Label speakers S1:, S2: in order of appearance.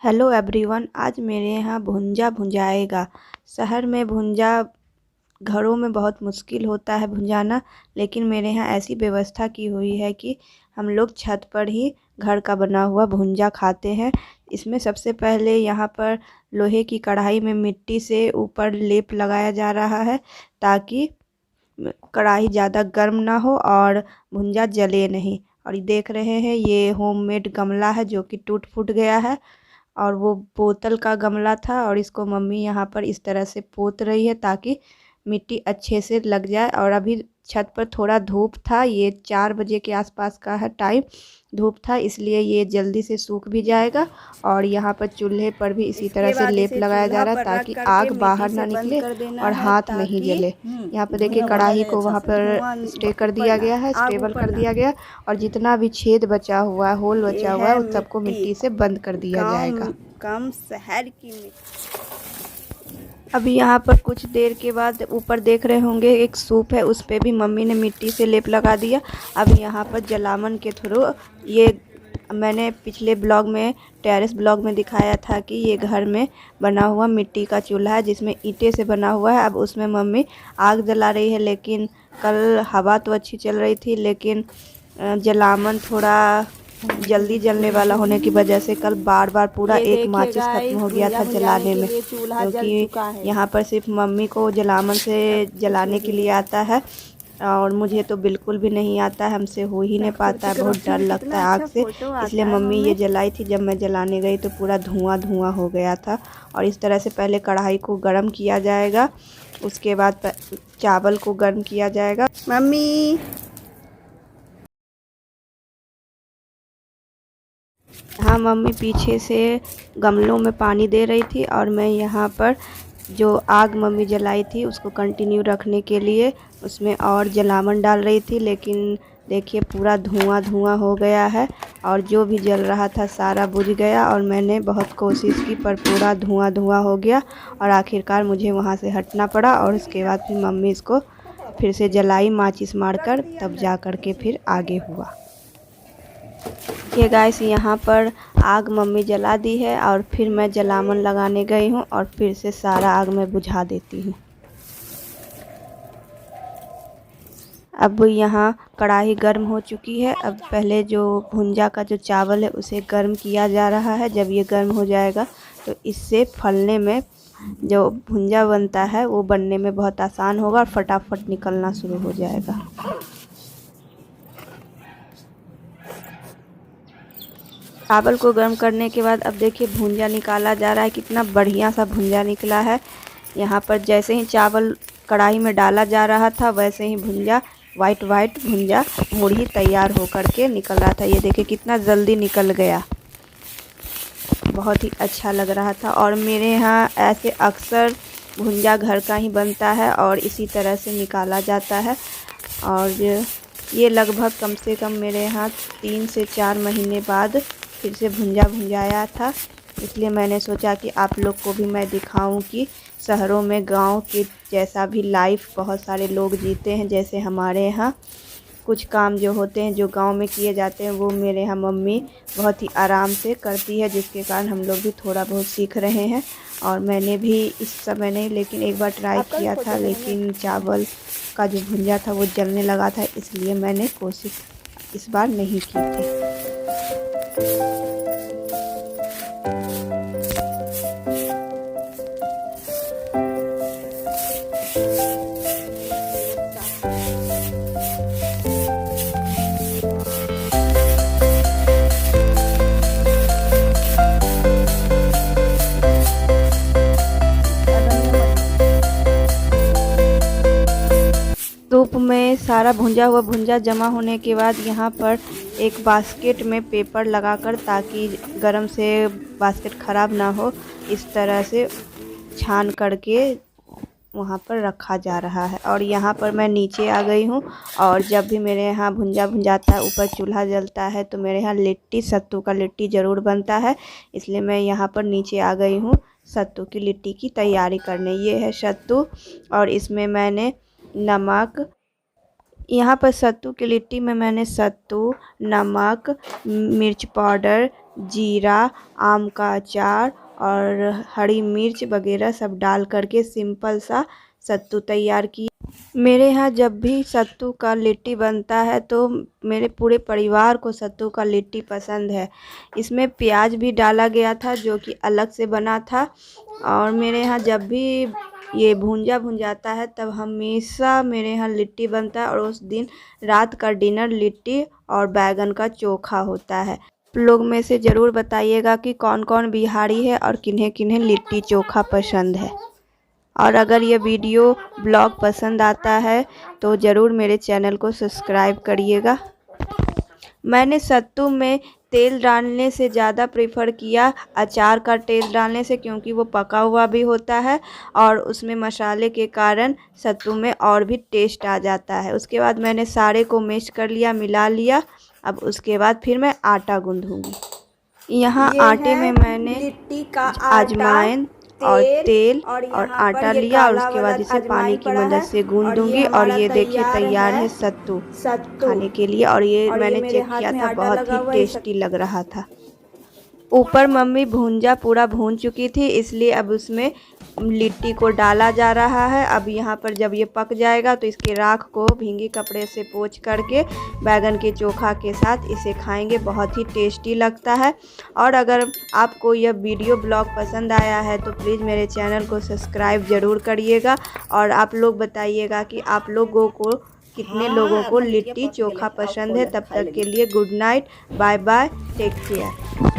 S1: Hello everyone, आज मेरे यहाँ भुंजा भुंजाएगा। शहर में भुंजा घरों में बहुत मुश्किल होता है भुंजाना, लेकिन मेरे यहाँ ऐसी व्यवस्था की हुई है कि हम लोग छत पर ही घर का बना हुआ भुंजा खाते हैं। इसमें सबसे पहले यहाँ पर लोहे की कढ़ाई में मिट्टी से ऊपर लेप लगाया जा रहा है, ताकि कढ़ाई ज़्यादा गर्म ना हो और भुंजा जले नहीं। और ये देख रहे हैं, ये होममेड गमला है जो कि टूट फूट गया है और वो बोतल का गमला था, और इसको मम्मी यहाँ पर इस तरह से पोत रही है ताकि मिट्टी अच्छे से लग जाए। और अभी छत पर थोड़ा धूप था, ये 4 बजे के आसपास का है टाइम, धूप था इसलिए ये जल्दी से सूख भी जाएगा। और यहाँ पर चूल्हे पर भी इसी तरह से लेप लगाया जा रहा है ताकि आग बाहर ना निकले और हाथ नहीं जले। यहाँ पर देखिए कढ़ाई को वहाँ पर स्टे कर दिया गया है, स्टेबल कर दिया गया, और जितना भी छेद बचा हुआ है, होल बचा हुआ है, उन सबको मिट्टी से बंद कर दिया जाएगा।
S2: कम शहर की मिट्टी।
S1: अभी यहाँ पर कुछ देर के बाद ऊपर देख रहे होंगे एक सूप है, उस पे भी मम्मी ने मिट्टी से लेप लगा दिया। अब यहाँ पर जलावन के थ्रू, ये मैंने पिछले ब्लॉग में, टेरेस ब्लॉग में दिखाया था कि ये घर में बना हुआ मिट्टी का चूल्हा है जिसमें ईंटें से बना हुआ है। अब उसमें मम्मी आग जला रही है, लेकिन कल हवा तो अच्छी चल रही थी, लेकिन जलावन थोड़ा जल्दी जलने वाला होने की वजह से कल बार बार पूरा एक माचिस खत्म हो गया था जलाने में, क्योंकि यहाँ पर सिर्फ मम्मी को जलावन से जलाने के लिए आता है और मुझे तो बिल्कुल भी नहीं आता है, हमसे हो ही नहीं पाता है, बहुत डर लगता है आग से। इसलिए मम्मी ये जलाई थी। जब मैं जलाने गई तो पूरा धुआं धुआं हो गया था। और इस तरह से पहले कढ़ाई को गर्म किया जाएगा, उसके बाद चावल को गर्म किया जाएगा।
S2: मम्मी
S1: हाँ, मम्मी पीछे से गमलों में पानी दे रही थी और मैं यहाँ पर जो आग मम्मी जलाई थी उसको कंटिन्यू रखने के लिए उसमें और जलावन डाल रही थी। लेकिन देखिए पूरा धुआं धुआं हो गया है और जो भी जल रहा था सारा बुझ गया, और मैंने बहुत कोशिश की पर पूरा धुआं धुआं हो गया और आखिरकार मुझे वहाँ से हटना पड़ा। और उसके बाद फिर मम्मी इसको फिर से जलाई माचिस मारकर, तब जा कर के फिर आगे हुआ। ये गाइस, यहाँ पर आग मम्मी जला दी है और फिर मैं जलावन लगाने गई हूँ और फिर से सारा आग मैं बुझा देती हूँ। अब यहाँ कढ़ाई गर्म हो चुकी है। अब पहले जो भुंजा का जो चावल है उसे गर्म किया जा रहा है। जब ये गर्म हो जाएगा तो इससे फलने में, जो भुंजा बनता है वो बनने में बहुत आसान होगा और फटाफट निकलना शुरू हो जाएगा। चावल को गर्म करने के बाद अब देखिए भुंजा निकाला जा रहा है, कितना बढ़िया सा भुंजा निकला है। यहाँ पर जैसे ही चावल कढ़ाई में डाला जा रहा था वैसे ही भुंजा, वाइट वाइट भुंजा मुड़ी तैयार होकर के निकल रहा था। ये देखिए कितना जल्दी निकल गया, बहुत ही अच्छा लग रहा था। और मेरे यहाँ ऐसे अक्सर भुंजा घर का ही बनता है और इसी तरह से निकाला जाता है। और ये लगभग कम से कम मेरे यहाँ 3 से 4 महीने बाद फिर से भुंजा भुंजाया था, इसलिए मैंने सोचा कि आप लोग को भी मैं दिखाऊं कि शहरों में गांव के जैसा भी लाइफ बहुत सारे लोग जीते हैं। जैसे हमारे यहाँ कुछ काम जो होते हैं, जो गांव में किए जाते हैं, वो मेरे यहाँ मम्मी बहुत ही आराम से करती है, जिसके कारण हम लोग भी थोड़ा बहुत सीख रहे हैं। और मैंने भी इस समय नहीं, लेकिन एक बार ट्राई किया था, लेकिन चावल का जो भुंजा था वो जलने लगा था, इसलिए मैंने कोशिश इस बार नहीं की थी। सूप में सारा भुंजा हुआ भुंजा जमा होने के बाद यहाँ पर एक बास्केट में पेपर लगाकर, ताकि गरम से बास्केट ख़राब ना हो, इस तरह से छान करके वहाँ पर रखा जा रहा है। और यहाँ पर मैं नीचे आ गई हूँ, और जब भी मेरे यहाँ भुंजा भुंजाता है, ऊपर चूल्हा जलता है, तो मेरे यहाँ लिट्टी, सत्तू का लिट्टी ज़रूर बनता है, इसलिए मैं यहाँ पर नीचे आ गई हूँ सत्तू की लिट्टी की तैयारी करने। ये है सत्तू और इसमें मैंने नमक, यहाँ पर सत्तू की लिट्टी में मैंने सत्तू, नमक, मिर्च पाउडर, जीरा, आम का अचार और हरी मिर्च वगैरह सब डाल करके सिंपल सा सत्तू तैयार किया। मेरे यहाँ जब भी सत्तू का लिट्टी बनता है तो मेरे पूरे परिवार को सत्तू का लिट्टी पसंद है। इसमें प्याज भी डाला गया था जो कि अलग से बना था। और मेरे यहाँ जब भी ये भुंजा भुंजाता है तब हमेशा मेरे यहाँ लिट्टी बनता है और उस दिन रात का डिनर लिट्टी और बैगन का चोखा होता है। लोग में से ज़रूर बताइएगा कि कौन कौन बिहारी है और किन्हें किन्हें लिट्टी चोखा पसंद है। और अगर ये वीडियो ब्लॉग पसंद आता है तो ज़रूर मेरे चैनल को सब्सक्राइब करिएगा। मैंने सत्तू में तेल डालने से ज़्यादा प्रेफर किया अचार का तेल डालने से, क्योंकि वो पका हुआ भी होता है और उसमें मसाले के कारण सत्तू में और भी टेस्ट आ जाता है। उसके बाद मैंने सारे को मिक्स कर लिया, मिला लिया। अब उसके बाद फिर मैं आटा गूँधूँगी। यहाँ आटे में मैंने
S2: लिट्टी का
S1: अजवाइन और तेल और आटा लिया और उसके बाद इसे पानी की मदद से गूंद दूंगी। और ये देखिए तैयार है सत्तू खाने के लिए। और ये मैंने चेक किया था, बहुत ही टेस्टी लग रहा था। ऊपर मम्मी भुंजा पूरा भून चुकी थी, इसलिए अब उसमें लिट्टी को डाला जा रहा है। अब यहाँ पर जब ये पक जाएगा तो इसके राख को भींगी कपड़े से पोंछ करके बैगन के चोखा के साथ इसे खाएंगे। बहुत ही टेस्टी लगता है। और अगर आपको यह वीडियो ब्लॉग पसंद आया है तो प्लीज़ मेरे चैनल को सब्सक्राइब ज़रूर करिएगा। और आप लोग बताइएगा कि आप लोगों को कितने लोगों को लिट्टी चोखा पसंद है। तब तक के लिए good night, bye bye, take care.